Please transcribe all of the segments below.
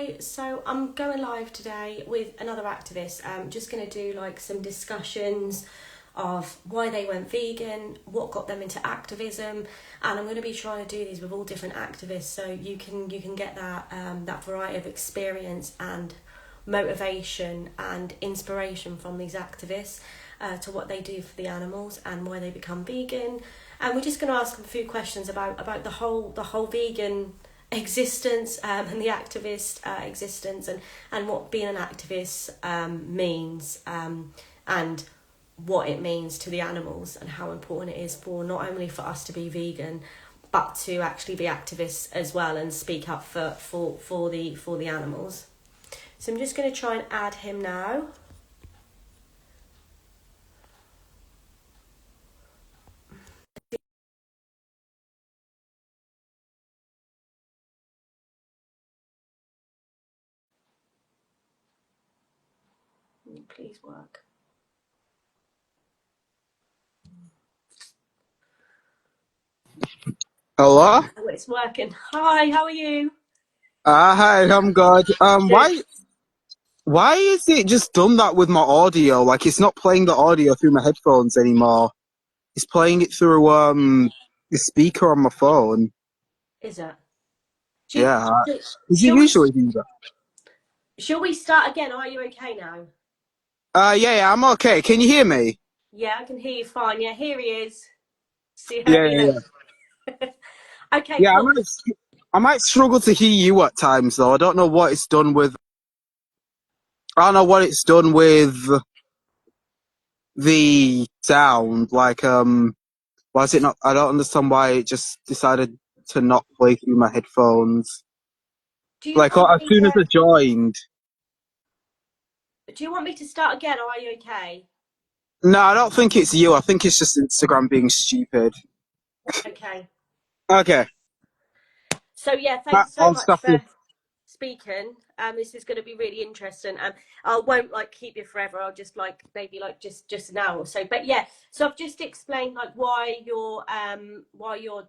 Hi, so I'm going live today with another activist. I'm just going to do like some discussions of why they went vegan, what got them into activism, and I'm going to be trying to do these with all different activists, so you can get that variety of experience and motivation and inspiration from these activists to what they do for the animals and why they become vegan. And we're just going to ask them a few questions about the whole vegan existence and the activist existence and what being an activist means and what it means to the animals and how important it is for not only for us to be vegan but to actually be activists as well and speak up for the animals. So I'm just going to try and add him now. Please work. Hello? Oh, it's working. Hi, how are you? Hi, I'm good. Good. Why is it just done that with my audio? Like, it's not playing the audio through my headphones anymore. It's playing it through, the speaker on my phone. Is it? Yeah. Should, Does it shall we usually do that? shall we start again? Are you okay now? Yeah, I'm okay. Can you hear me? Yeah, I can hear you fine. Yeah, here he is. See how Yeah, yeah, yeah. yeah. Okay, Yeah, cool. I might struggle to hear you at times, though. I don't know what it's done with, I don't know what it's done with the sound. Like, why is it not, I don't understand why it just decided to not play through my headphones. Do you Like, want as me soon as I to joined. do you want me to start again or are you okay? No, I don't think it's you. I think it's just Instagram being stupid. Okay. Okay, So yeah, thanks so I'll much stop you. for speaking. This is going to be really interesting. I won't like keep you forever. I'll just like maybe like just an hour or so. But yeah, so I've just explained like why you're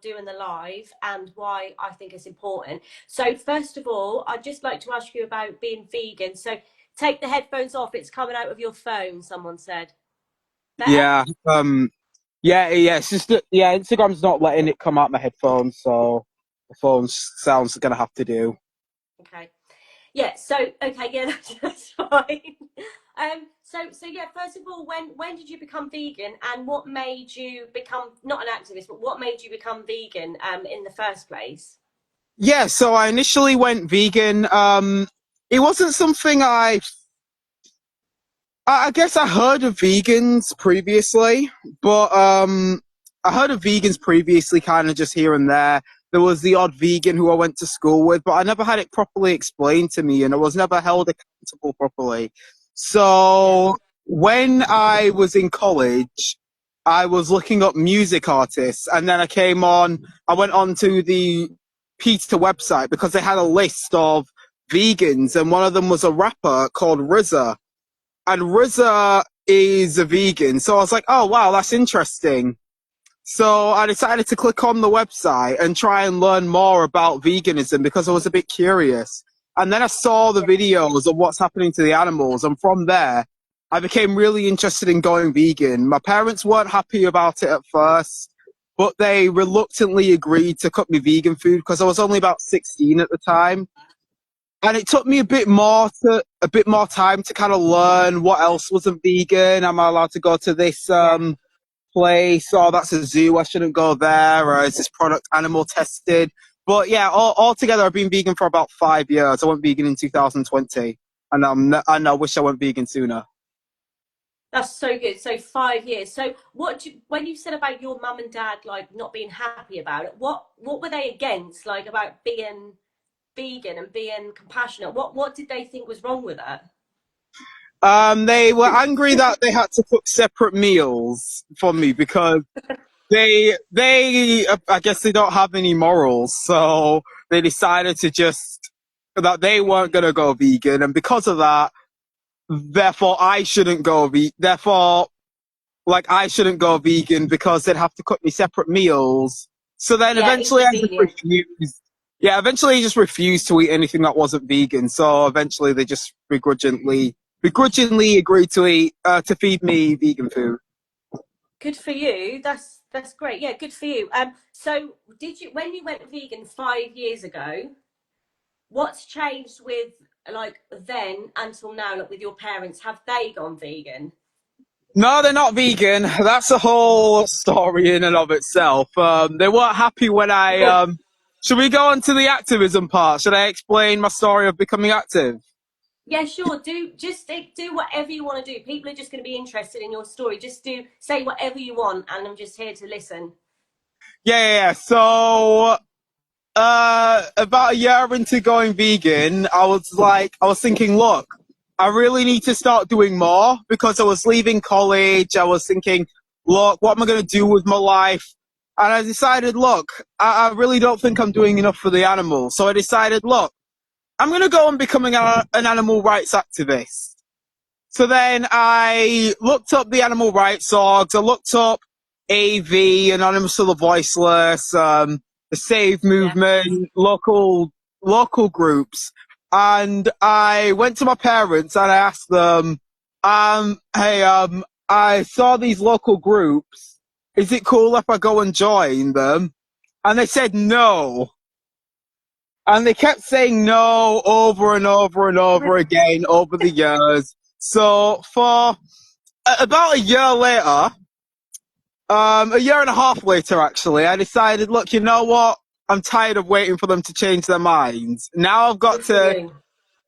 doing the live and why I think it's important. So first of all, I'd just like to ask you about being vegan. So take the headphones off. It's coming out of your phone. Someone said. Better? Yeah, yeah. It's just that, yeah, Instagram's not letting it come out my headphones, so the phone sounds gonna have to do. Okay. Yeah. So okay. Yeah, that's fine. So yeah. First of all, when did you become vegan, and what made you become not an activist, but what made you become vegan? In the first place. Yeah, so I initially went vegan. It wasn't something I guess I heard of vegans previously, but I heard of vegans previously, kind of just here and there. There was the odd vegan who I went to school with, but I never had it properly explained to me, and I was never held accountable properly. Yeah. So when I was in college, I was looking up music artists, and then I went on to the Peter website because they had a list of vegans, and one of them was a rapper called RZA, and RZA is a vegan. So I was like, oh wow, that's interesting. So I decided to click on the website and try and learn more about veganism because I was a bit curious. And then I saw the videos of what's happening to the animals, and from there, I became really interested in going vegan. My parents weren't happy about it at first, but they reluctantly agreed to cook me vegan food because I was only about 16 at the time. And it took me a bit more time to kind of learn what else wasn't vegan. Am I allowed to go to this Yeah. place? Oh, that's a zoo. I shouldn't go there. Or is this product animal tested? But yeah, altogether, I've been vegan for about 5 years. I went vegan in 2020, and I wish I went vegan sooner. That's so good. So 5 years. So when you said about your mum and dad like not being happy about it, what were they against? Like about being vegan and being compassionate. What did they think was wrong with that? They were angry that they had to cook separate meals for me because I guess they don't have any morals, so they decided to just that they weren't gonna go vegan, and because of that, therefore I shouldn't go therefore, like, I shouldn't go vegan because they'd have to cook me separate meals. So then Yeah, eventually I just inconvenient. refused. Yeah, eventually he just refused to eat anything that wasn't vegan. So eventually they just begrudgingly agreed to feed me vegan food. Good for you. That's great. Yeah, good for you. So did you when you went vegan 5 years ago? What's changed with like then until now, like with your parents? Have they gone vegan? No, they're not vegan. That's a whole story in and of itself. They weren't happy when I. Should we go on to the activism part? Should I explain my story of becoming active? Yeah, sure. Do whatever you want to do. People are just going to be interested in your story. Just do say whatever you want, and I'm just here to listen. Yeah. So, about a year into going vegan, I was thinking, look, I really need to start doing more because I was leaving college. I was thinking, look, what am I going to do with my life? And I decided, look, I really don't think I'm doing enough for the animals. So I decided, look, I'm going to go on becoming an animal rights activist. So then I looked up the animal rights orgs. I looked up AV, Anonymous to the Voiceless, the Save Yeah. Movement, local groups, and I went to my parents and I asked them, hey, I saw these local groups. Is it cool if I go and join them? And they said no. And they kept saying no over and over and over again over the years. So for about a year later, a year and a half later actually, I decided, look, you know what? I'm tired of waiting for them to change their minds. Good for you.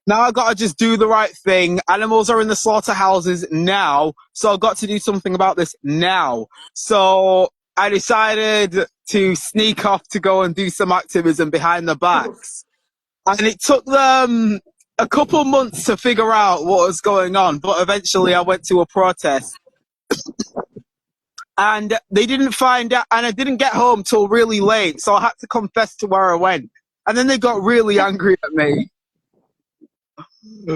Now I've got to just do the right thing. Animals are in the slaughterhouses now, so I've got to do something about this now. So I decided to sneak off to go and do some activism behind the backs. And it took them a couple months to figure out what was going on, but eventually I went to a protest and they didn't find out, and I didn't get home till really late, so I had to confess to where I went. And then they got really angry at me.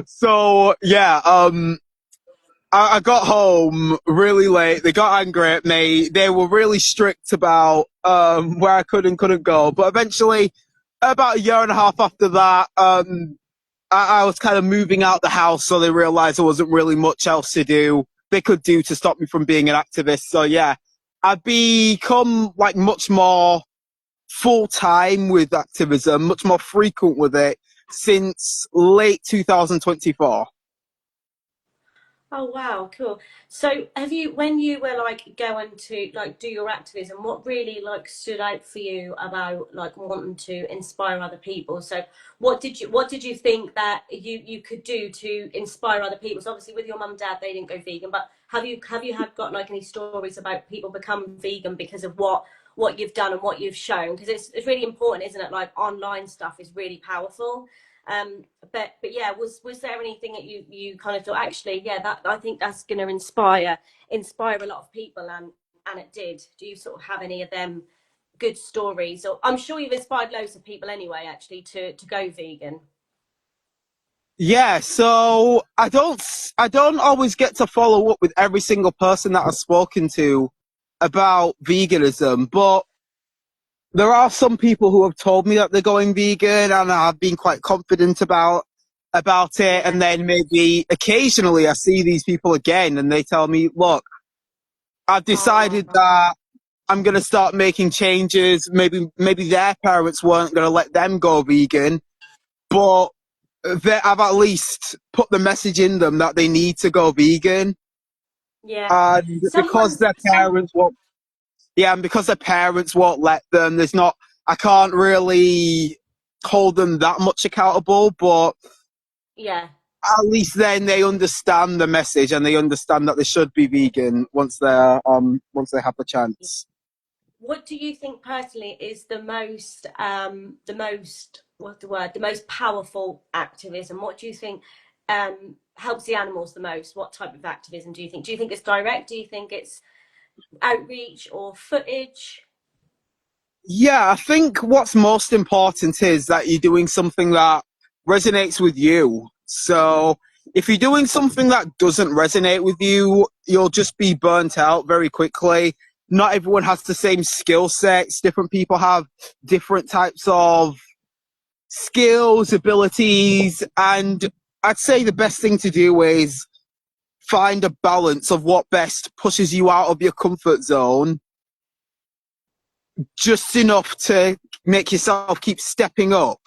So yeah, I got home really late. They got angry at me. They were really strict about where I could and couldn't go. But eventually, about a year and a half after that, I was kind of moving out the house, so they realized there wasn't really much else to do they could do to stop me from being an activist. So yeah, I've become like much more full time with activism, much more frequent with it since late 2024. Oh wow, cool. So have you when you were like going to like do your activism, what really like stood out for you about like wanting to inspire other people? So what did you think that you could do to inspire other people? So obviously with your mum and dad they didn't go vegan, but have you had got like any stories about people becoming vegan because of what you've done and what you've shown? Because it's really important, isn't it? Like online stuff is really powerful. But yeah, was there anything that you kind of thought actually, yeah, that I think that's going to inspire a lot of people, and it did. Do you sort of have any of them good stories? Or I'm sure you've inspired loads of people anyway, actually, to go vegan. Yeah, so I don't always get to follow up with every single person that I've spoken to about veganism, but there are some people who have told me that they're going vegan and I've been quite confident about it. Yeah. And then maybe occasionally I see these people again and they tell me, look, I've decided Oh, that I'm going to start making changes. Maybe their parents weren't going to let them go vegan, but I've at least put the message in them that they need to go vegan. yeah. And because Someone, their some, parents won't, yeah, and because their parents won't let them, I can't really hold them that much accountable, but yeah. at least then they understand the message and they understand that they should be vegan once they have the chance. What do you think personally is the most what's the word, the most powerful activism? What do you think helps the animals the most? What type of activism do you think? Do you think it's direct? Do you think it's outreach or footage? Yeah, I think what's most important is that you're doing something that resonates with you. So if you're doing something that doesn't resonate with you, you'll just be burnt out very quickly. Not everyone has the same skill sets. Different people have different types of skills, abilities, and I'd say the best thing to do is find a balance of what best pushes you out of your comfort zone, just enough to make yourself keep stepping up.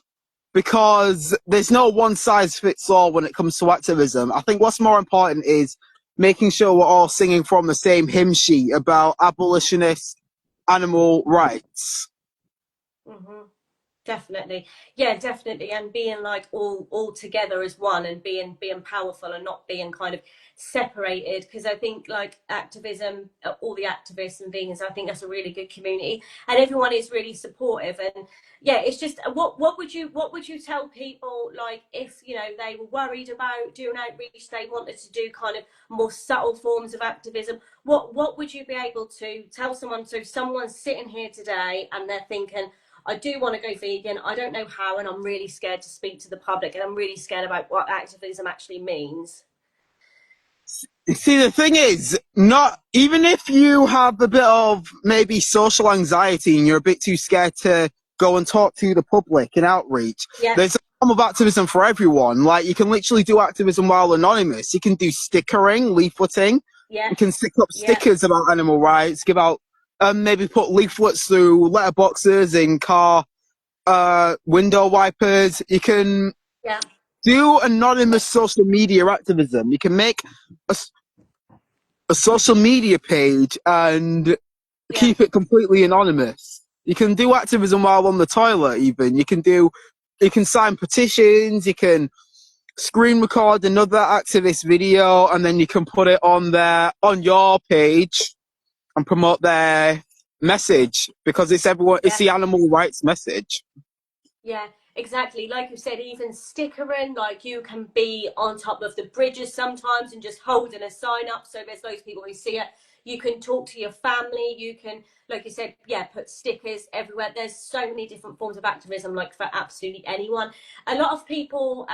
Because there's no one size fits all when it comes to activism. I think what's more important is making sure we're all singing from the same hymn sheet about abolitionist animal rights. Hmm. Definitely. Yeah, definitely. And being like all together as one, and being powerful and not being kind of separated. Because I think like activism, all the activists and vegans, I think that's a really good community, and everyone is really supportive. And yeah, it's just what would you tell people, like, if they were worried about doing outreach, they wanted to do kind of more subtle forms of activism, what would you be able to tell someone? So someone's sitting here today and they're thinking, I do want to go vegan. I don't know how, and I'm really scared to speak to the public, and I'm really scared about what activism actually means. See, the thing is, not even if you have a bit of maybe social anxiety and you're a bit too scared to go and talk to the public and outreach, Yeah, there's a form of activism for everyone. Like, you can literally do activism while anonymous. You can do stickering, leafleting. yeah, You can stick up yeah, stickers about animal rights, give out, maybe put leaflets through letterboxes in car window wipers. You can yeah, do anonymous social media activism. You can make a, a social media page and yeah, keep it completely anonymous. You can do activism while on the toilet, even. You can sign petitions, you can screen record another activist video, and then you can put it on on your page and promote their message, because it's yeah. the animal rights message. Yeah, exactly. Like you said, even stickering, like you can be on top of the bridges sometimes and just holding a sign up so there's those people who see it. You can talk to your family. You can, like you said, yeah, put stickers everywhere. There's so many different forms of activism, like for absolutely anyone. A lot of people,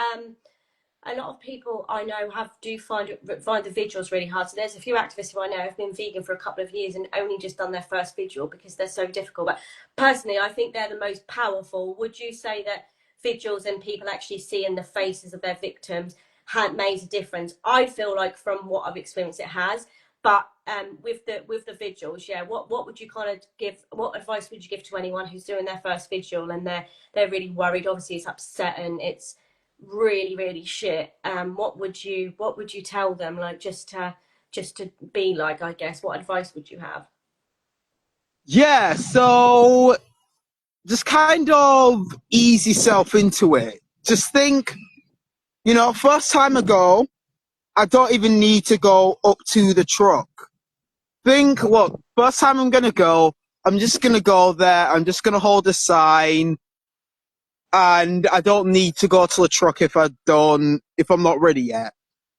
a lot of people I know do find the vigils really hard. So there's a few activists who I know have been vegan for a couple of years and only just done their first vigil because they're so difficult. But personally, I think they're the most powerful. Would you say that vigils and people actually seeing the faces of their victims had made a difference? I feel like from what I've experienced, it has. But with the vigils, yeah, what would you kind of give? What advice would you give to anyone who's doing their first vigil and they're really worried? Obviously, it's upset and it's really really shit. What would you tell them, like, just to be like, I guess, what advice would you have? Yeah, so just kind of ease yourself into it. Just think, first time I go, I don't even need to go up to the truck. Think, look, first time I'm going to go, I'm just going to go there, I'm just going to hold a sign, and I don't need to go to the truck if I'm not ready yet.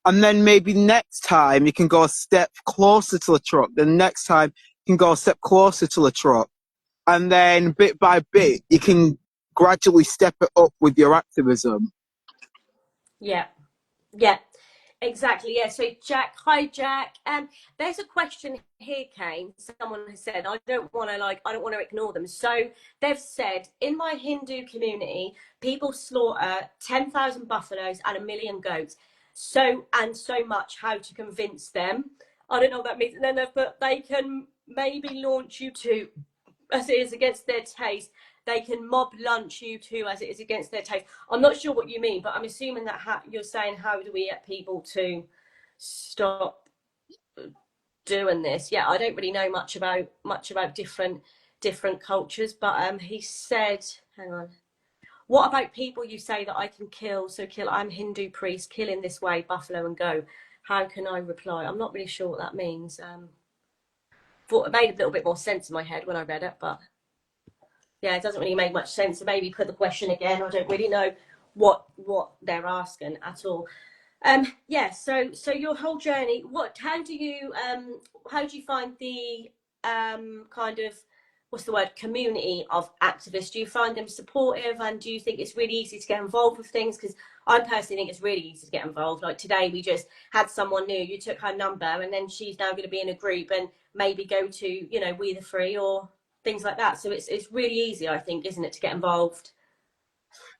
And then maybe next time you can go a step closer to the truck. Then next time you can go a step closer to the truck. And then bit by bit, you can gradually step it up with your activism. Yeah, yeah, exactly. Yeah. So Jack, hi Jack. There's a question here, Kane. Someone has said, I don't want to ignore them. So they've said, in my Hindu community, people slaughter 10,000 buffaloes and 1 million goats. So much. How to convince them? I don't know what that means. And then they've put, they can maybe launch you to, as it is against their taste. They can mob lunch you too, as it is against their taste. I'm not sure what you mean, but I'm assuming that you're saying, how do we get people to stop doing this? Yeah, I don't really know much about different cultures, but he said, hang on. What about people you say that I can kill? So kill. I'm Hindu priest. Kill in this way, buffalo and go. How can I reply? I'm not really sure what that means. Thought it made a little bit more sense in my head when I read it, but yeah, it doesn't really make much sense. So maybe put the question again. I don't really know what they're asking at all. Yeah. So your whole journey. How do you find the kind of, what's the word, community of activists? Do you find them supportive, and do you think it's really easy to get involved with things? Because I personally think it's really easy to get involved. Like today, we just had someone new. You took her number, and then she's now going to be in a group and maybe go to We the Free or things like that. So it's really easy, I think, isn't it, to get involved?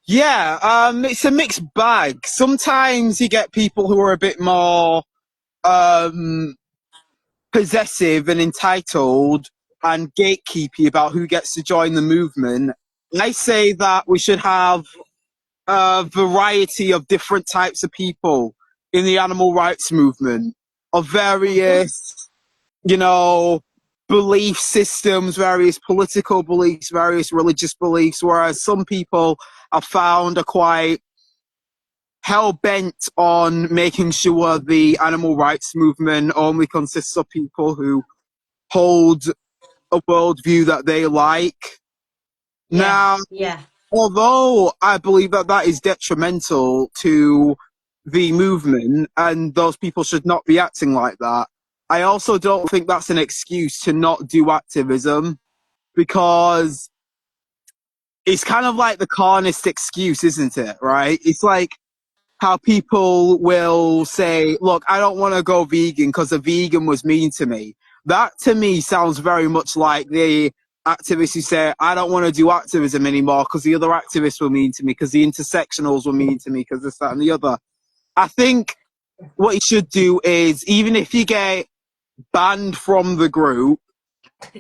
Yeah, it's a mixed bag. Sometimes you get people who are a bit more um, possessive and entitled and gatekeepy about who gets to join the movement. I say that we should have a variety of different types of people in the animal rights movement of Mm-hmm. various, you know, belief systems, various political beliefs, various religious beliefs, whereas some people I've found are quite hell bent on making sure the animal rights movement only consists of people who hold a worldview that they like. Yeah, Now, yeah, although I believe that that is detrimental to the movement and those people should not be acting like that, I also don't think that's an excuse to not do activism because it's kind of like the carnist excuse, isn't it? Right? It's like how people will say, look, I don't want to go vegan because a vegan was mean to me. That to me sounds very much like the activists who say, I don't want to do activism anymore because the other activists were mean to me, because the intersectionals were mean to me, because this, that, and the other. I think what you should do is, even if you get banned from the group,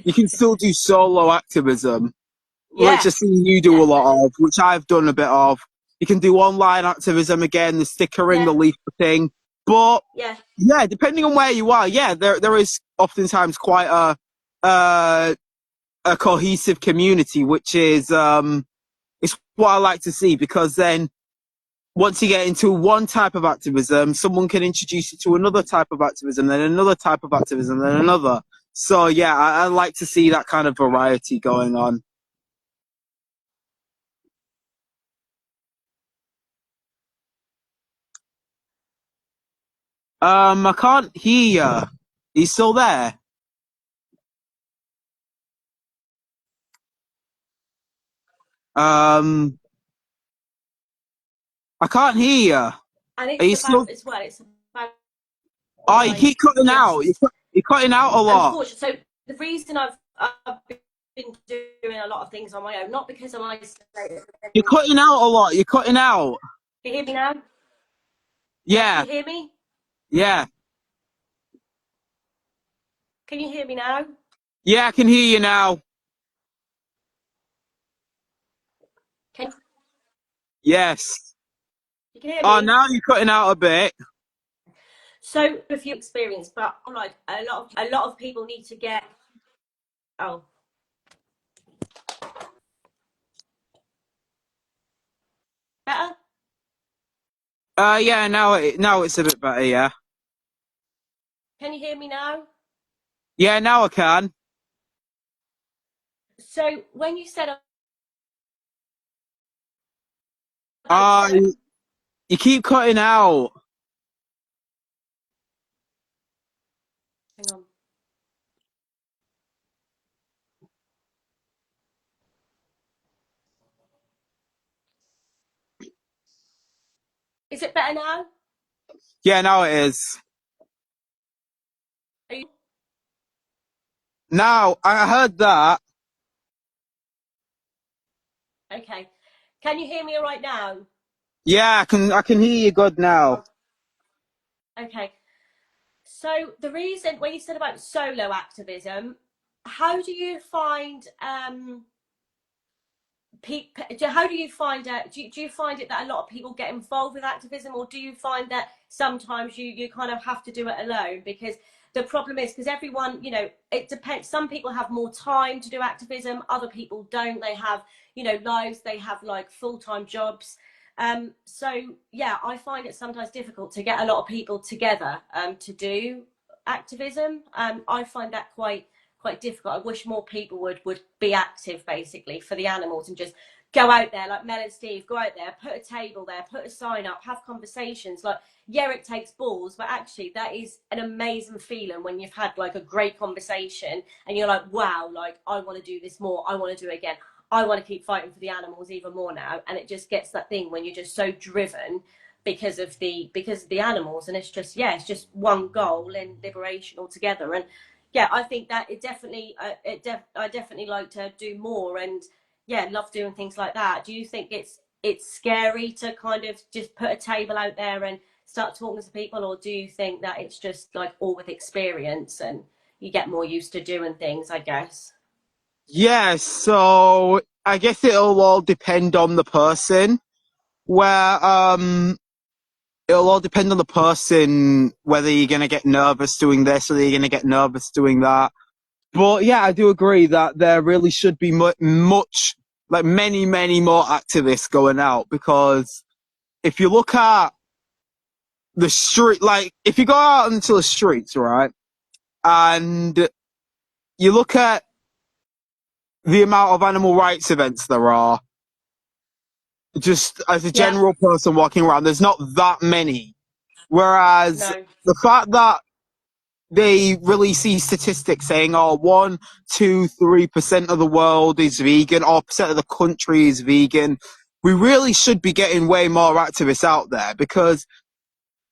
you can still do solo activism, which yeah, I see you do a lot definitely. of, which I've done a bit of. You can do online activism again, the stickering, the Yeah, leaf thing. But yeah, yeah, depending on where you are, yeah, there is oftentimes quite a cohesive community, which is it's what I like to see, because then once you get into one type of activism, someone can introduce you to another type of activism, then another type of activism, then another. So yeah, I like to see that kind of variety going on. I can't hear you. He's still there. Um, I can't hear you. and Are it's you still? about as well. It's about Oh, you like keep cutting out. just You're cutting out a lot. unfortunate. So the reason I've been doing a lot of things on my own, not because I'm isolated. You're Can cutting out a lot. You're cutting out. you hear me now? Yeah, can Yeah, you hear me? yeah, Can you hear me now? yeah. I can hear you now. Can Yes. you can hear Oh, me? now you're cutting out a bit. So if you experience, but I'm like a lot of people need to get. Oh, better. Yeah. Now it's a bit better. Yeah. Can you hear me now? Yeah. Now I can. So when you said about Uh, so, you keep cutting out. hang on, is it better now? Yeah. Now it is. Are you Now I heard that. okay? Can you hear me all right now? Yeah, I can. I can hear you good now. Okay. So the reason when you said about solo activism, how do you find how do you find out do you find it that a lot of people get involved with activism, or do you find that sometimes you kind of have to do it alone? Because the problem is, because everyone, it depends. Some people have more time to do activism, other people don't. They have, lives, they have like full-time jobs. So yeah, I find it sometimes difficult to get a lot of people together to do activism. I find that quite difficult. I wish more people would be active, basically, for the animals, and just go out there, like Mel and Steve, go out there, put a table there, put a sign up, have conversations. Like, yeah, it takes balls, but actually that is an amazing feeling when you've had like a great conversation and you're like, wow, like I want to do this more, I want to do it again, I want to keep fighting for the animals even more now. And it just gets that thing when you're just so driven because of the animals, and it's just, yeah, it's just one goal in liberation altogether. And yeah, I think that it definitely I definitely like to do more, and yeah, love doing things like that. Do you think it's it's scary to kind of just put a table out there and start talking to people, or do you think that it's just like all with experience and you get more used to doing things, I guess? Yeah, so I guess it'll all depend on the person. Where it'll all depend on the person whether you're gonna get nervous doing this or you're gonna get nervous doing that. But yeah, I do agree that there really should be much, like many more activists going out, because if you look at the street, like if you go out into the streets, right, and you look at the amount of animal rights events there are, just as a Yeah. general person walking around, there's not that many. Whereas No. the fact that they release these statistics saying, oh, 1, 2, 3% of the world is vegan, or percent of the country is vegan, we really should be getting way more activists out there, because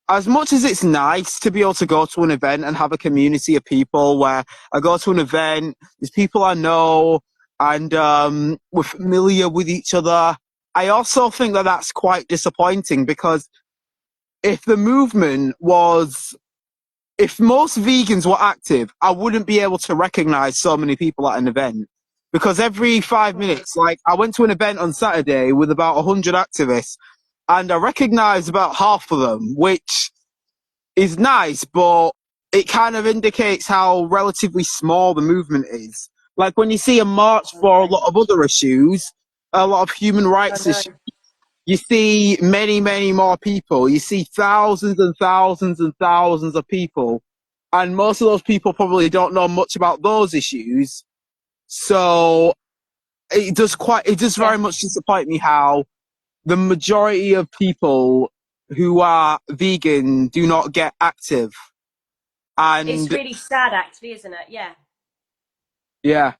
as much as it's nice to be able to go to an event and have a community of people where I go to an event, there's people I know, and we're familiar with each other, I also think that that's quite disappointing, because if the movement was, if most vegans were active, I wouldn't be able to recognize so many people at an event. Because every 5 minutes, like I went to an event on Saturday with about 100 activists, and I recognized about half of them, which is nice, but it kind of indicates how relatively small the movement is. Like when you see a march for a lot of other issues, a lot of human I rights know. issues, you see many more people. You see thousands and thousands and thousands of people. And most of those people probably don't know much about those issues. So it does Yeah. very much disappoint me how the majority of people who are vegan do not get active. It's And really sad, actually, isn't it? Yeah. yeah,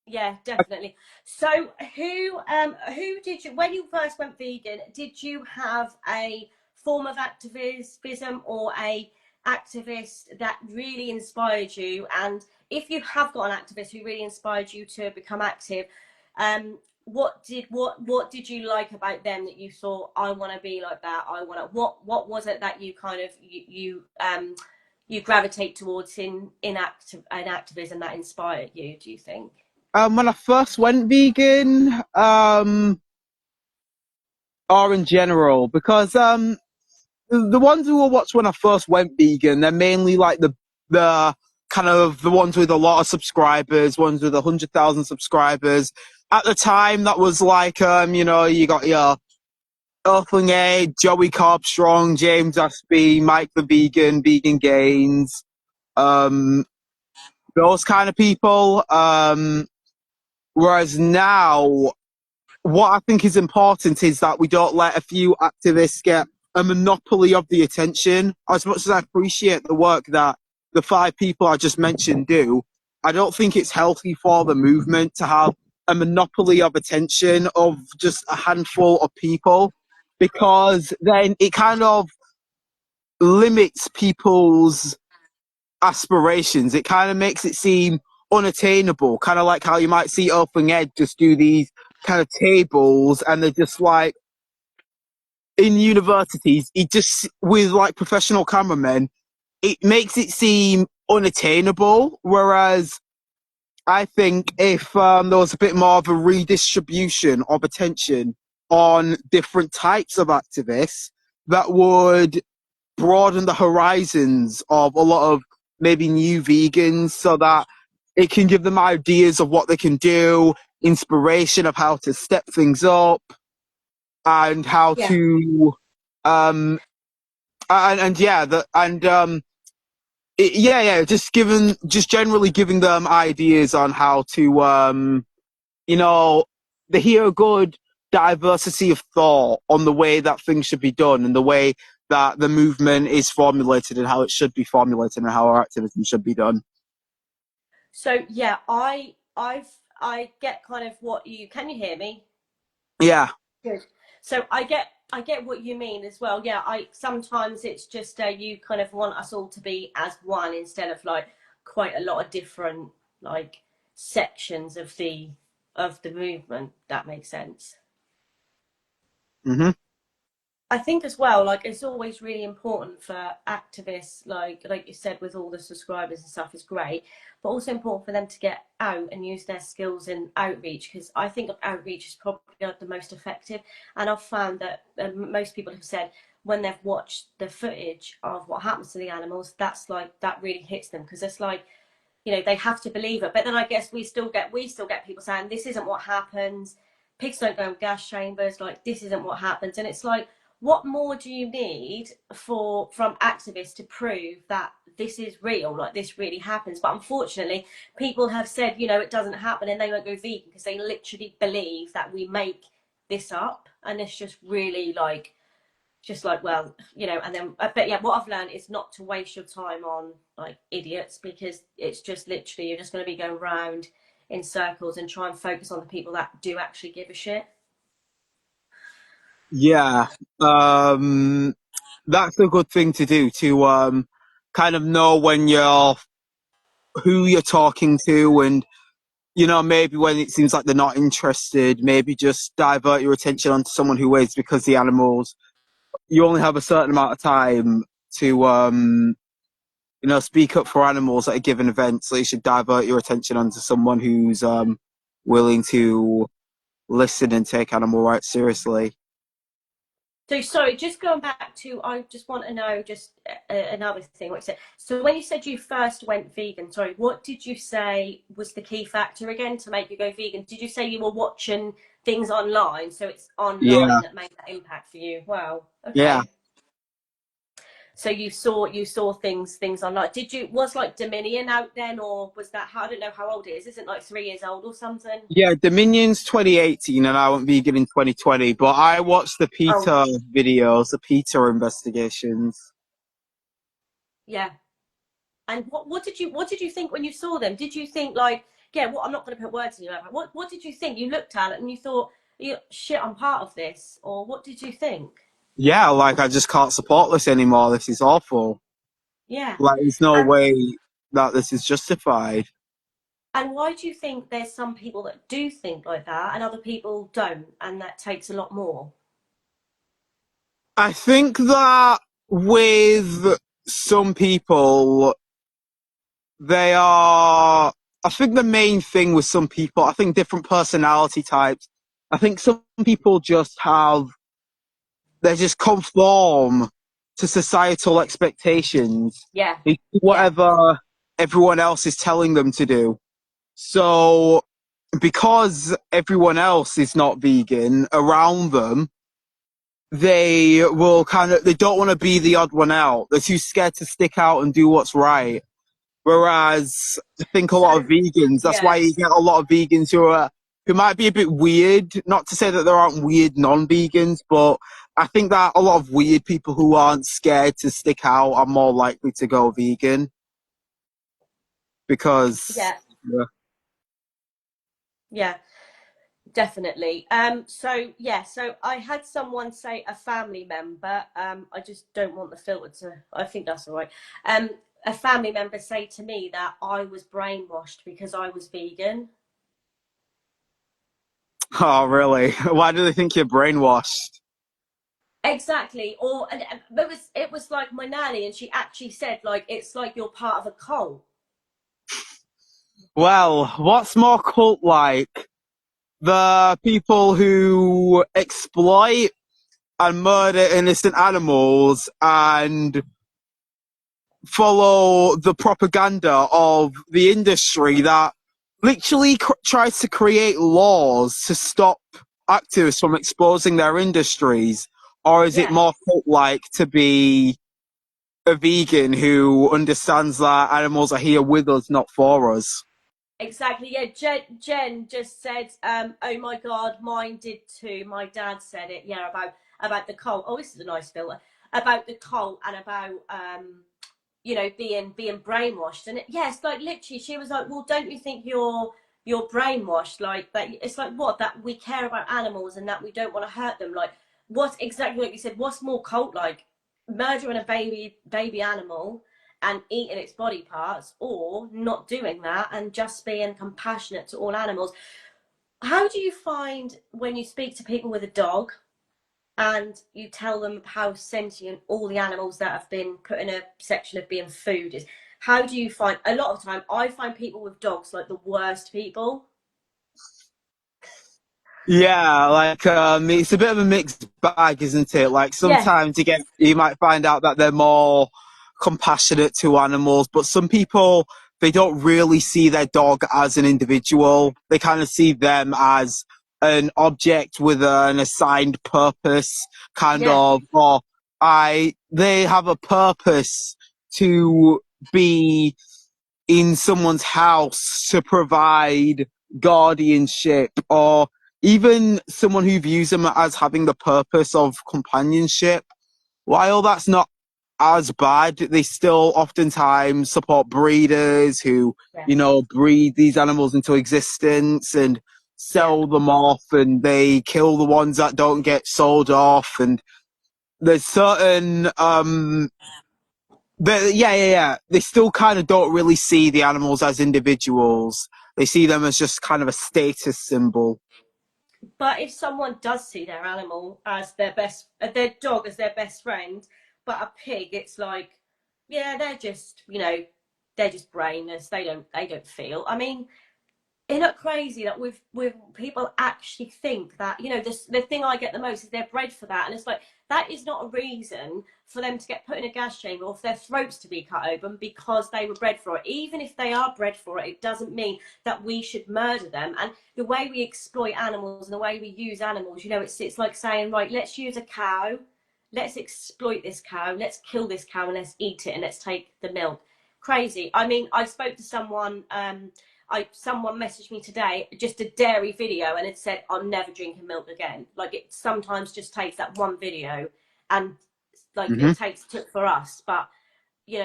Yeah, definitely. So, who did you, when you first went vegan, did you have a form of activism or a activist that really inspired you? And if you have got an activist who really inspired you to become active, what did you like about them that you thought, I want to be like that? I want to. What was it that you kind of you gravitate towards in activism that inspired you? Do you think? when I first went vegan, or in general, because the ones who I watched when I first went vegan, they're mainly like the kind of the ones with a lot of subscribers, ones with 100,000 subscribers. At the time, that was like you got your Earthling A, Joey Carbstrong, James Aspie, Mike the Vegan, Vegan Gains, um, those kind of people. Whereas now, what I think is important is that we don't let a few activists get a monopoly of the attention. As much as I appreciate the work that the 5 people I just mentioned do, I don't think it's healthy for the movement to have a monopoly of attention of just a handful of people, because then it kind of limits people's aspirations. It kind of makes it seem unattainable, kind of like how you might see Open Ed just do these kind of tables, and they're just like in universities, it just with like professional cameramen, it makes it seem unattainable. Whereas I think if there was a bit more of a redistribution of attention on different types of activists, that would broaden the horizons of a lot of maybe new vegans, so that it can give them ideas of what they can do, inspiration of how to step things up, and how Yeah. to um and yeah the and just generally giving them ideas on how to you know they hear a good diversity of thought on the way that things should be done, and the way that the movement is formulated, and how it should be formulated, and how our activism should be done. So yeah, I get kind of what you, can you hear me? Yeah. Good. So I get what you mean as well. Yeah, I sometimes it's just you kind of want us all to be as one instead of like quite a lot of different like sections of the movement. That makes sense. Hmm. I think as well, like it's always really important for activists, like you said, with all the subscribers and stuff is great, but also important for them to get out and use their skills in outreach, because I think outreach is probably the most effective. And I've found that most people have said when they've watched the footage of what happens to the animals, that's like that really hits them, because it's like, you know, they have to believe it. But then I guess we still get people saying this isn't what happens. Pigs don't go in gas chambers. Like this isn't what happens. And it's like, what more do you need from activists to prove that this is real? Like this really happens. But unfortunately, people have said, you know, it doesn't happen, and they won't go vegan because they literally believe that we make this up, and it's just really like just like, well, you know. And then but yeah, what I've learned is not to waste your time on like idiots, because it's just literally you're just going to be going round in circles, and try and focus on the people that do actually give a shit. Yeah. Um, that's a good thing to do, to kind of know when you're who you're talking to, and maybe when it seems like they're not interested, maybe just divert your attention onto someone who is, because the animals, you only have a certain amount of time to speak up for animals at a given event, so you should divert your attention onto someone who's willing to listen and take animal rights seriously. So sorry, just going back to, I just want to know just another thing. What you said. So when you said you first went vegan, sorry, what did you say was the key factor again to make you go vegan? Did you say you were watching things online? So it's Yeah, online that made that impact for you. Wow. yeah. Okay. So you saw things online. Did you was like Dominion out then, or was that, I don't know how old it is. Isn't it like 3 years old or something? Yeah, Dominion's 2018 and I went vegan in 2020, but I watched the Oh PETA videos, the PETA investigations. yeah. And what did you think when you saw them? Did you think like, yeah, what, I'm not going to put words in your mouth. What did you think? You looked at it and you thought, shit, I'm part of this, or what did you think? Yeah, like I just can't support this anymore. This is awful. Yeah. Like there's no And way that this is justified. and why do you think there's some people that do think like that and other people don't, and that takes a lot more? I think that with some people, they are. I think the main thing with some people, I think different personality types. I think some people just have, they just conform to societal expectations. Yeah. They do Yeah. whatever everyone else is telling them to do. So, because everyone else is not vegan around them, they don't want to be the odd one out. They're too scared to stick out and do what's right. Whereas I think a lot of So vegans, that's why yeah. you get a lot of vegans who might be a bit weird. Not to say that there aren't weird non-vegans, but I think that a lot of weird people who aren't scared to stick out are more likely to go vegan because Yeah. yeah. Yeah. Definitely. So yeah, so I had someone say, a family member, I just don't want the filter to, I think that's all right. Um, a family member say to me that I was brainwashed because I was vegan. Oh, really? Why do they think you're brainwashed? Exactly. Or and it was like my nanny, and she actually said like it's like you're part of a cult. Well, what's more cult-like? The people who exploit and murder innocent animals and follow the propaganda of the industry that literally tries to create laws to stop activists from exposing their industries? Or is it Yeah. more cult-like to be a vegan who understands that animals are here with us, not for us? Exactly. Yeah. Jen just said, "Oh my God, mine did too. My dad said it. Yeah, about the cult. Oh, this is a nice filter. About the cult and about being brainwashed. And yes, like literally, she was like, "Well, don't you think you're brainwashed? Like that? It's like what, that we care about animals and that we don't want to hurt them. Like what exactly, like you said, what's more cult like? Murdering a baby animal." And eating its body parts, or not doing that and just being compassionate to all animals. How do you find when you speak to people with a dog? and you tell them how sentient all the animals that have been put in a section of being food is. How do you find, a lot of time I find people with dogs like the worst people. Yeah, like it's a bit of a mixed bag, isn't it? Like Yeah, sometimes you might find out that they're more compassionate to animals, but some people they don't really see their dog as an individual. They kind of see them as an object with an assigned purpose, kind yeah, of, or they have a purpose to be in someone's house to provide guardianship, or even someone who views them as having the purpose of companionship. While that's not as bad, they still oftentimes support breeders who, yeah, breed these animals into existence and yeah. sell them off, and they kill the ones that don't get sold off. And there's certain but yeah. They still kind of don't really see the animals as individuals. They see them as just kind of a status symbol. But if someone does see their animal as their best, their dog as their best friend, but a pig, it's like, yeah, they're just, they're just brainless. They don't feel. I mean, isn't it crazy that with people actually think that, the thing I get the most is they're bred for that, and it's like that is not a reason for them to get put in a gas chamber or for their throats to be cut open because they were bred for it. Even if they are bred for it, it doesn't mean that we should murder them. And the way we exploit animals and the way we use animals, it's like saying, right, let's use a cow, let's exploit this cow, let's kill this cow and let's eat it and let's take the milk. Crazy. I mean, I spoke to someone. Someone messaged me today, just a dairy video, and it said, I'm never drinking milk again. Like, it sometimes just takes that one video, and like Hmm. took for us. But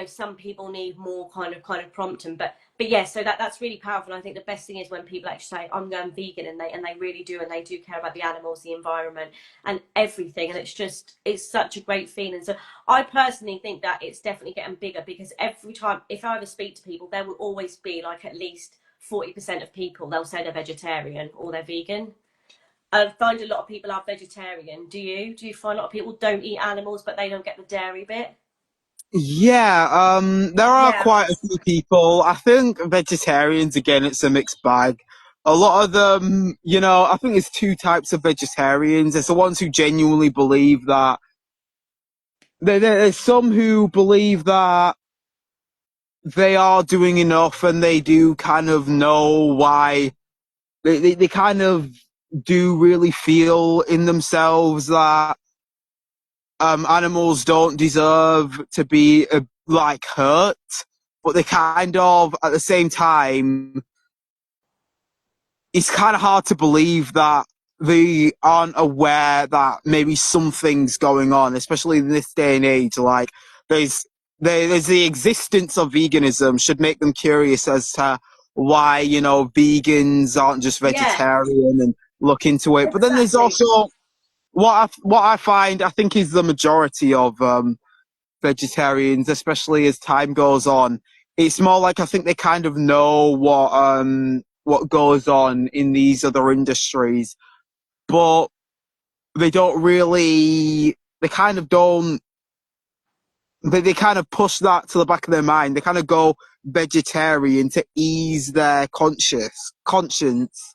some people need more kind of prompting. But yeah, so that's really powerful. I think the best thing is when people actually say, I'm going vegan, and they really do, and they do care about the animals, the environment, and everything. And it's such a great feeling. So I personally think that it's definitely getting bigger, because every time, if I ever speak to people, there will always be like at least 40% of people, they'll say they're vegetarian or they're vegan. I find a lot of people are vegetarian. Do you find a lot of people don't eat animals but they don't get the dairy bit? Yeah, there are Yeah, quite a few people. I think vegetarians, again, it's a mixed bag. A lot of them, I think there's two types of vegetarians. There's the ones who genuinely believe that. There's some who believe that they are doing enough and they do kind of know why. They kind of do really feel in themselves that animals don't deserve to be like hurt, but they kind of at the same time, it's kind of hard to believe that they aren't aware that maybe something's going on, especially in this day and age. Like there's there's the existence of veganism should make them curious as to why vegans aren't just yeah, vegetarian and look into it. But then there's exactly. also what I find I think is the majority of vegetarians, especially as time goes on. It's more like I think they kind of know what goes on in these other industries, but they don't really. They kind of don't. They kind of push that to the back of their mind. They kind of go vegetarian to ease their conscience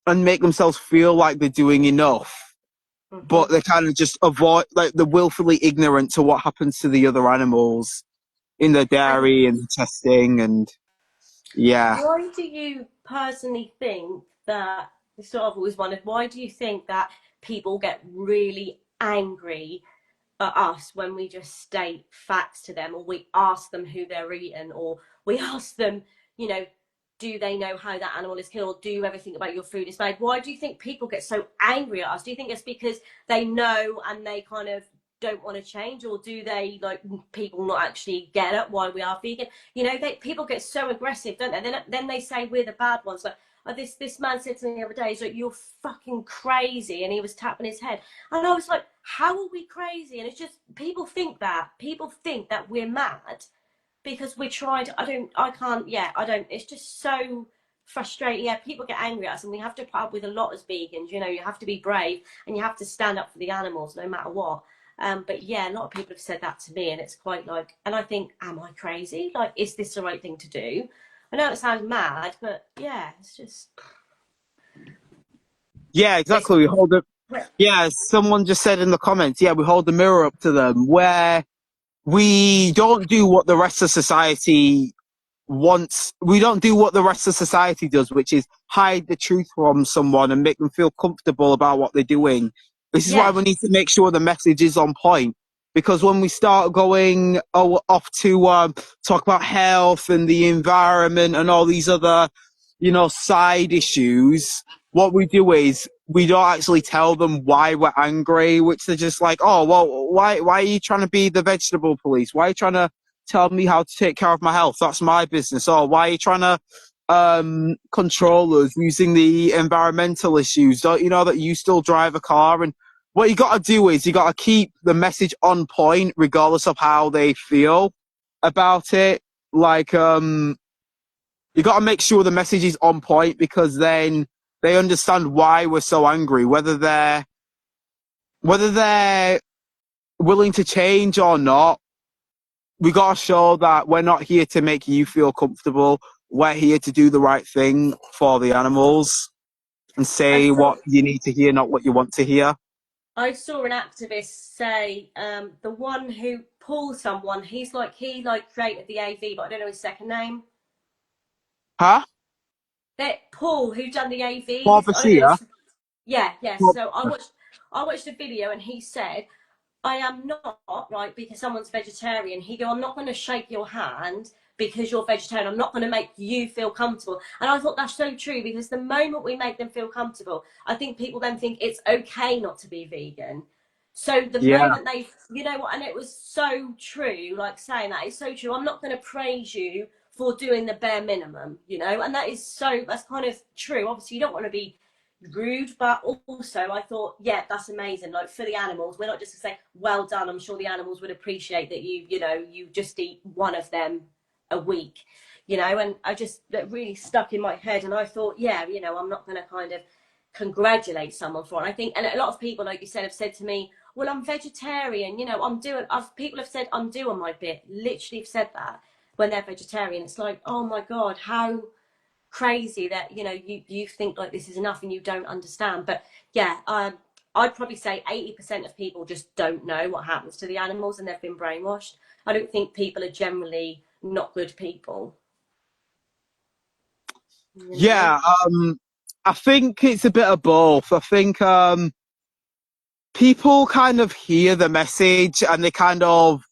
and make themselves feel like they're doing enough. But Hmm. they kind of just avoid, like, they're willfully ignorant to what happens to the other animals in the And dairy and the testing, and yeah. why do you personally think that, sort of always wondered, why do you think that people get really angry at us when we just state facts to them, or we ask them who they're eating, or we ask them, you know, do they know how that animal is killed? Do you ever think about your food is made? Why do you think people get so angry at us? Do you think it's because they know and they kind of don't want to change, or do they, like, people not actually get it why we are vegan? People get so aggressive, don't they? Then they say we're the bad ones. Like, this man said to me the other day, he's like, "You're fucking crazy," and he was tapping his head, and I was like, "How are we crazy?" And it's just people think that we're mad because we're trying to. I don't. I can't. Yeah, I don't. It's just so frustrating. Yeah, people get angry at us, and we have to put up with a lot as vegans. You know, you have to be brave, and you have to stand up for the animals no matter what. But yeah, a lot of people have said that to me, and it's quite like, and I think, am I crazy? Like, is this the right thing to do? I know it sounds mad, but yeah, it's just, Yeah, it's, exactly. We hold it. Yeah, someone just said in the comments, yeah, we hold the mirror up to them where we don't do what the rest of society wants. We don't do what the rest of society does, which is hide the truth from someone and make them feel comfortable about what they're doing. This is why yeah, we need to make sure the message is on point. Because when we start going off to talk about health and the environment and all these other, side issues, what we do is we don't actually tell them why we're angry, which they're just like, oh, well, why are you trying to be the vegetable police? Why are you trying to tell me how to take care of my health? That's my business. Or why are you trying to control us using the environmental issues? Don't you know that you still drive a car? And what you got to do is you got to keep the message on point regardless of how they feel about it. Like, you got to make sure the message is on point, because then they understand why we're so angry, whether they're willing to change or not. We got to show that we're not here to make you feel comfortable. We're here to do the right thing for the animals and I say saw what you need to hear, not what you want to hear. I saw an activist say the one who pulled someone, he created the AV, but I don't know his second name. Huh? That Paul who done the AVs, I don't know. Barbashia? Yeah, yes. So I watched a video, and he said, I am not, right, because someone's vegetarian. He go, I'm not going to shake your hand because you're vegetarian. I'm not going to make you feel comfortable. And I thought that's so true, because the moment we make them feel comfortable, I think people then think it's okay not to be vegan. So the Yeah. moment they, you know what, and it was so true, like saying that, it's so true. I'm not going to praise you for doing the bare minimum, and that's kind of true. Obviously, you don't want to be rude, but also I thought, yeah, that's amazing. Like, for the animals, we're not just to say well done. I'm sure the animals would appreciate that you just eat one of them a week, and I just, that really stuck in my head, and I thought, yeah, I'm not going to kind of congratulate someone for it. I think, and a lot of people, like you said, have said to me, well, I'm vegetarian, people have said I'm doing my bit, literally have said that when they're vegetarian. It's like, oh my god, how crazy that you think like this is enough and you don't understand. But yeah, I'd probably say 80% of people just don't know what happens to the animals, and they've been brainwashed. I don't think people are generally not good people, you know. Yeah. I think it's a bit of both. I think people kind of hear the message and they kind of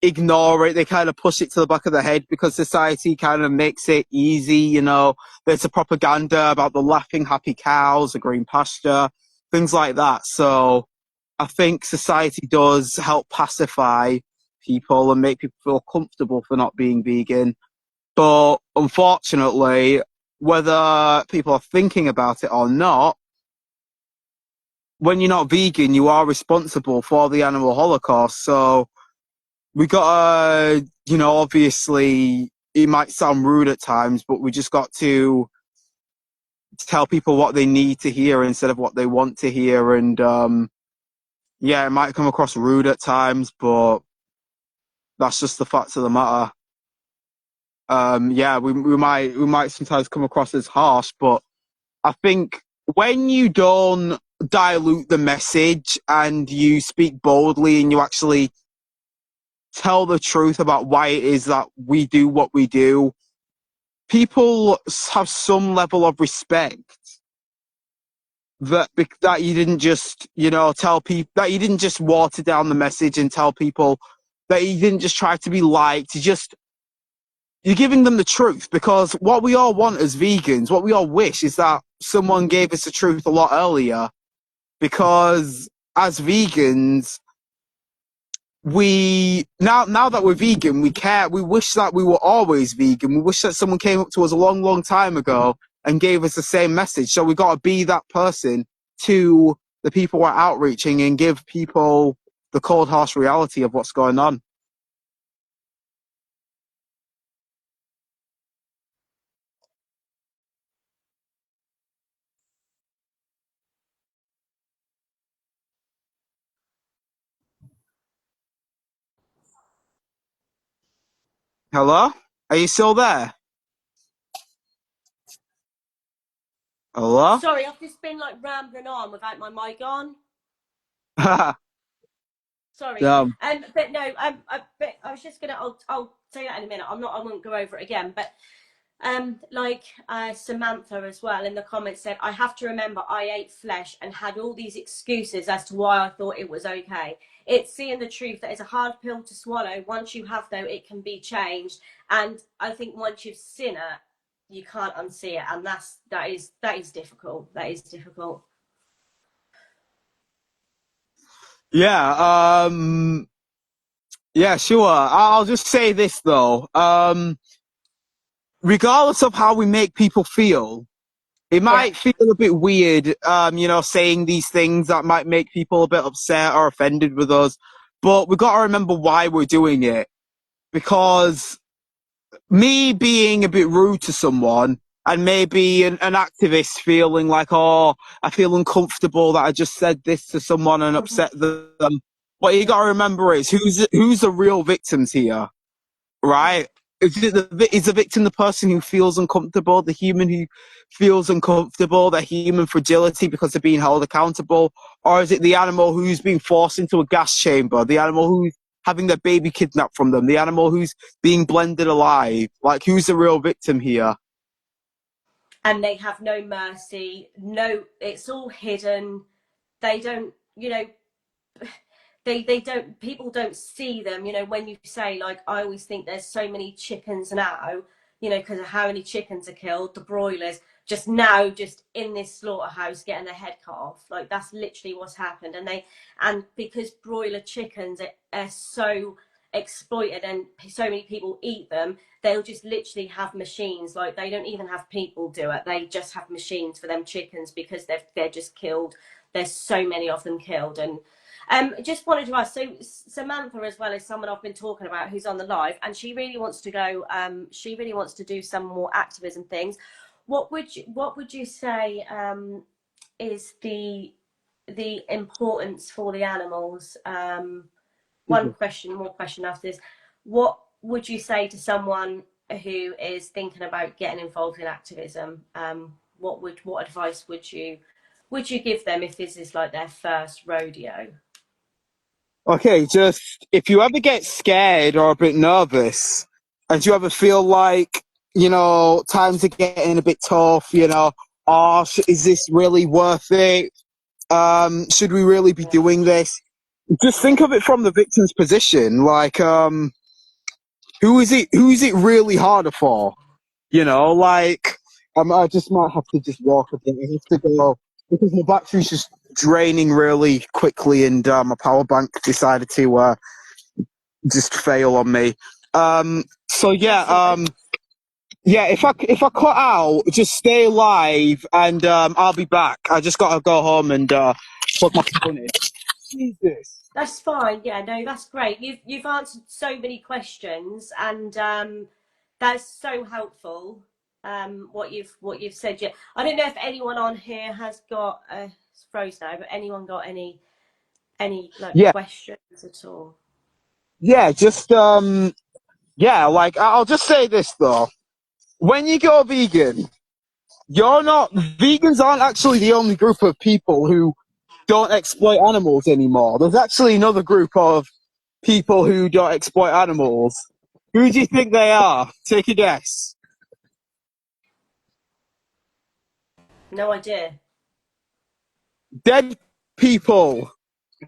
ignore it. They kind of push it to the back of the head because society kind of makes it easy. There's a propaganda about the laughing, happy cows, the green pasture, things like that. So I think society does help pacify people and make people feel comfortable for not being vegan. But unfortunately, whether people are thinking about it or not, when you're not vegan, you are responsible for the animal holocaust. So we gotta, obviously, it might sound rude at times, but we just got to tell people what they need to hear instead of what they want to hear. And yeah, it might come across rude at times, but that's just the fact of the matter. Yeah, we might sometimes come across as harsh, but I think when you don't dilute the message and you speak boldly and you actually tell the truth about why it is that we do what we do, people have some level of respect that you didn't just, tell people, that you didn't just water down the message and tell people, that you didn't just try to be liked. You're giving them the truth, because what we all want as vegans, what we all wish is that someone gave us the truth a lot earlier, because as vegans, now that we're vegan, we care. We wish that we were always vegan. We wish that someone came up to us a long, long time ago and gave us the same message. So we got to be that person to the people we're outreaching and give people the cold, harsh reality of what's going on. Hello? Are you still there? Hello? Sorry, I've just been like rambling on without my mic on. Sorry, Damn. but no, but I was just gonna. I'll say that in a minute. I won't go over it again. But like Samantha as well in the comments said, I have to remember I ate flesh and had all these excuses as to why I thought it was okay. It's seeing the truth that is a hard pill to swallow. Once you have, though, it can be changed. And I think once you've seen it, you can't unsee it, and that is difficult. That is difficult. Yeah, yeah, sure. I'll just say this though. Regardless of how we make people feel, it Yeah. might feel a bit weird, saying these things that might make people a bit upset or offended with us. But we've got to remember why we're doing it. Because me being a bit rude to someone and maybe an activist feeling like, oh, I feel uncomfortable that I just said this to someone and upset them. What you got to remember is who's the real victims here, right? Is the victim the person who feels uncomfortable, the human who feels uncomfortable, their human fragility because they're being held accountable? Or is it the animal who's being forced into a gas chamber, the animal who's having their baby kidnapped from them, the animal who's being blended alive? Like, who's the real victim here? And they have no mercy. No, it's all hidden. They don't, they don't, people don't see them. When you say, like, I always think there's so many chickens now, because of how many chickens are killed, the broilers just now, just in this slaughterhouse, getting their head cut off. Like, that's literally what's happened. And because broiler chickens are so exploited and so many people eat them, they'll just literally have machines. Like, they don't even have people do it. They just have machines for them chickens because they're just killed. There's so many of them killed. And just wanted to ask, so Samantha as well is someone I've been talking about who's on the live, and she really wants to go, she really wants to do some more activism things. What would you say is the importance for the animals? More question after this. What would you say to someone who is thinking about getting involved in activism? What advice would you give them if this is like their first rodeo? Okay, just if you ever get scared or a bit nervous and you ever feel like, times are getting a bit tough, oh, is this really worth it? Should we really be doing this? Just think of it from the victim's position. Like, who's it really harder for? Like, I just might have to just walk a bit. I have to go because my battery's just draining really quickly, and my power bank decided to just fail on me. So yeah, yeah. If I cut out, just stay live, and I'll be back. I just gotta go home and put my phone in. Jesus. That's fine. Yeah, no, that's great. You've answered so many questions, and that's so helpful. What you've said. Yeah, I don't know if anyone on here has got it's froze now, but anyone got any like Yeah, questions at all? yeah. Just yeah. Like, I'll just say this though: when you go vegan, vegans aren't actually the only group of people who don't exploit animals anymore. There's actually another group of people who don't exploit animals. Who do you think they are? Take a guess. No idea. Dead people.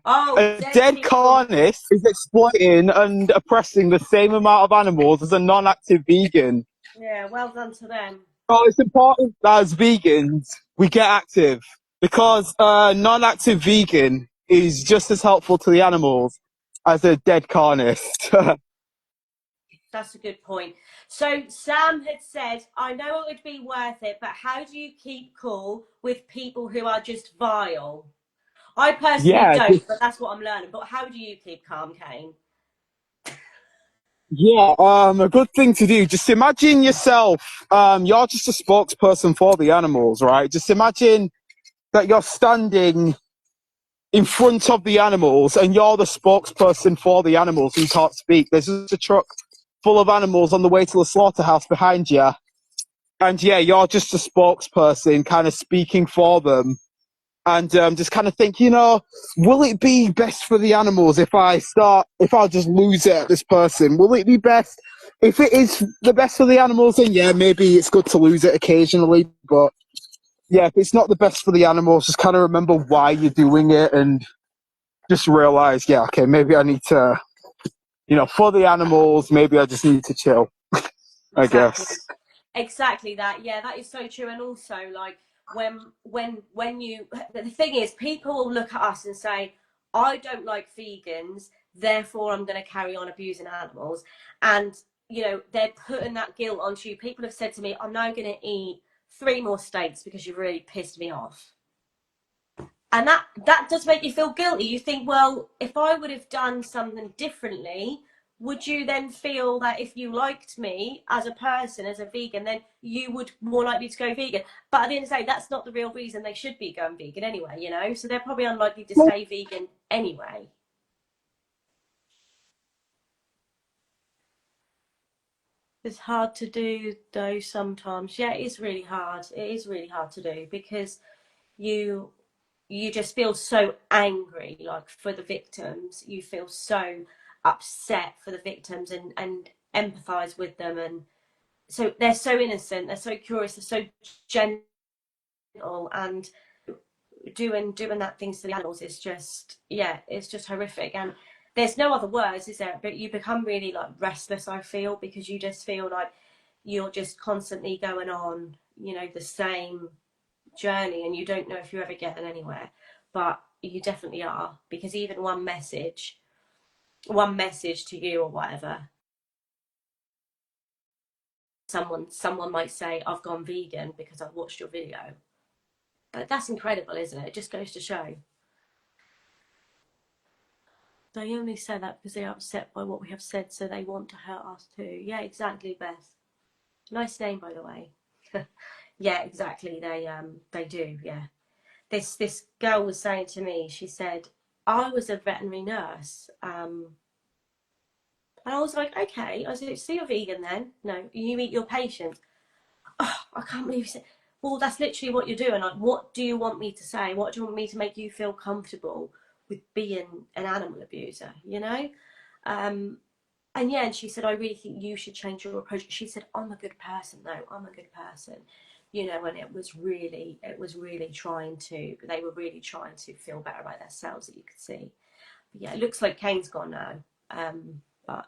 Oh, A dead dead people. carnist is exploiting and oppressing the same amount of animals as a non-active vegan. Yeah, well done to them. So it's important that as vegans, we get active because a non-active vegan is just as helpful to the animals as a dead carnist. That's a good point. So Sam had said, I know it would be worth it, but how do you keep cool with people who are just vile? I personally Yeah, don't, but that's what I'm learning. But how do you keep calm, Cain? yeah, a good thing to do. Just imagine yourself, you're just a spokesperson for the animals, right? Just imagine that you're standing in front of the animals and you're the spokesperson for the animals who can't speak. There's just a truck full of animals on the way to the slaughterhouse behind you. And yeah, you're just a spokesperson kind of speaking for them. And just kind of think, will it be best for the animals if I just lose it at this person? Will it be best? If it is the best for the animals, then yeah, maybe it's good to lose it occasionally. But yeah, if it's not the best for the animals, just kind of remember why you're doing it and just realize, yeah, okay, maybe I need to, for the animals, maybe I just need to chill, I Exactly. guess. Exactly that. Yeah, that is so true. And also, like, when you, the thing is, people will look at us and say, I don't like vegans, therefore I'm going to carry on abusing animals. And they're putting that guilt onto you. People have said to me, I'm now going to eat 3 more steaks because you've really pissed me off. And that does make you feel guilty. You think, well, if I would have done something differently, would you then feel that if you liked me as a person, as a vegan, then you would more likely to go vegan? But at the end of the day, that's not the real reason they should be going vegan anyway, so they're probably unlikely to stay vegan anyway. It's hard to do though sometimes. Yeah, it is really hard. It is really hard to do because you you just feel so angry, like, for the victims. You feel so upset for the victims and empathize with them. And so they're so innocent, they're so curious, they're so gentle, and doing that things to the animals is just, yeah, it's just horrific. And there's no other words, is there? But you become really, like, restless, I feel, because you just feel like you're just constantly going on, the same journey, and you don't know if you're ever getting anywhere. But you definitely are, because even one message to you or whatever, someone might say, I've gone vegan because I've watched your video. But that's incredible, isn't it? It just goes to show they only say that because they're upset by what we have said, so they want to hurt us too. Yeah, exactly, Beth. Nice name, by the way. Yeah, exactly. They do. Yeah. This girl was saying to me, she said, I was a veterinary nurse, and I was like, okay. I said, so you're vegan then? No, you eat your patients. Oh, I can't believe you said, well, that's literally what you're doing. Like, what do you want me to say? What do you want me to make you feel comfortable with being an animal abuser, Um, and yeah, and she said, I really think you should change your approach. She said, I'm a good person, though. I'm a good person. And it was really trying to, they were really trying to feel better about themselves, that you could see. But yeah, it looks like Cain's gone now. But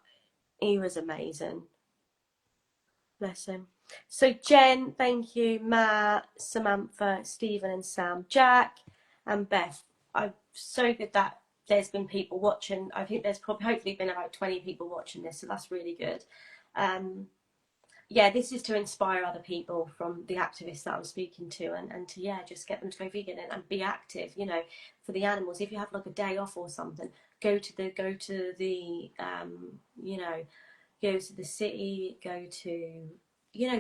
he was amazing. Bless him. So Jen, thank you. Matt, Samantha, Stephen and Sam, Jack and Beth. I'm so good that there's been people watching. I think there's probably hopefully been about 20 people watching this, so that's really good. Yeah, this is to inspire other people from the activists that I'm speaking to, and to, yeah, just get them to go vegan and be active, for the animals. If you have like a day off or something, go to the go to the city, go to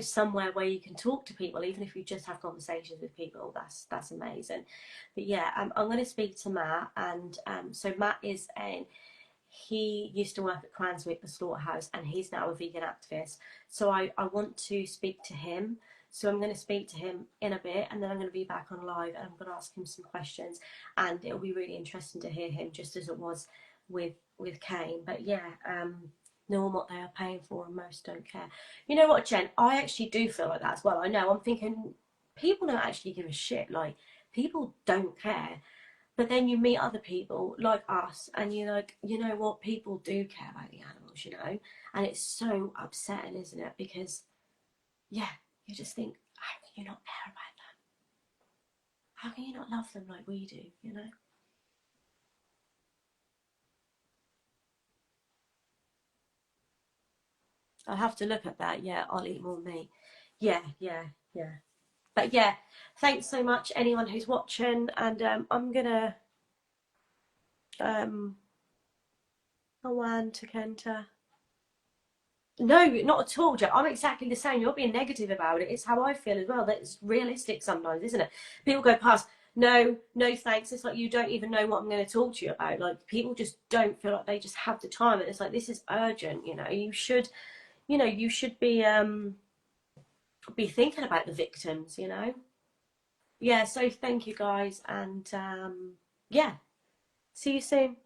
somewhere where you can talk to people, even if you just have conversations with people. That's amazing. But yeah, I'm going to speak to Matt. And so Matt he used to work at Cranswick, the slaughterhouse, and he's now a vegan activist. So I want to speak to him. So I'm going to speak to him in a bit, and then I'm going to be back on live, and I'm going to ask him some questions, and it'll be really interesting to hear him, just as it was with Cain. But yeah, knowing what they are paying for, and most don't care. You know what, Jen? I actually do feel like that as well. I know. I'm thinking people don't actually give a shit. Like, people don't care. But then you meet other people like us, and you're like, you know what? People do care about the animals, and it's so upsetting, isn't it? Because, yeah, you just think, how can you not care about them? How can you not love them like we do? I'll have to look at that. Yeah, I'll eat more meat. Yeah, yeah, yeah. But yeah, thanks so much, anyone who's watching, and I'm gonna Awan to Kenta. No, not at all, Joe. I'm exactly the same. You're being negative about it. It's how I feel as well. That it's realistic sometimes, isn't it? People go past, no, no thanks. It's like, you don't even know what I'm going to talk to you about. Like, people just don't feel like they just have the time. And it's like, this is urgent, you should you know, you should be thinking about the victims, you know. Yeah, so thank you guys, and yeah, see you soon.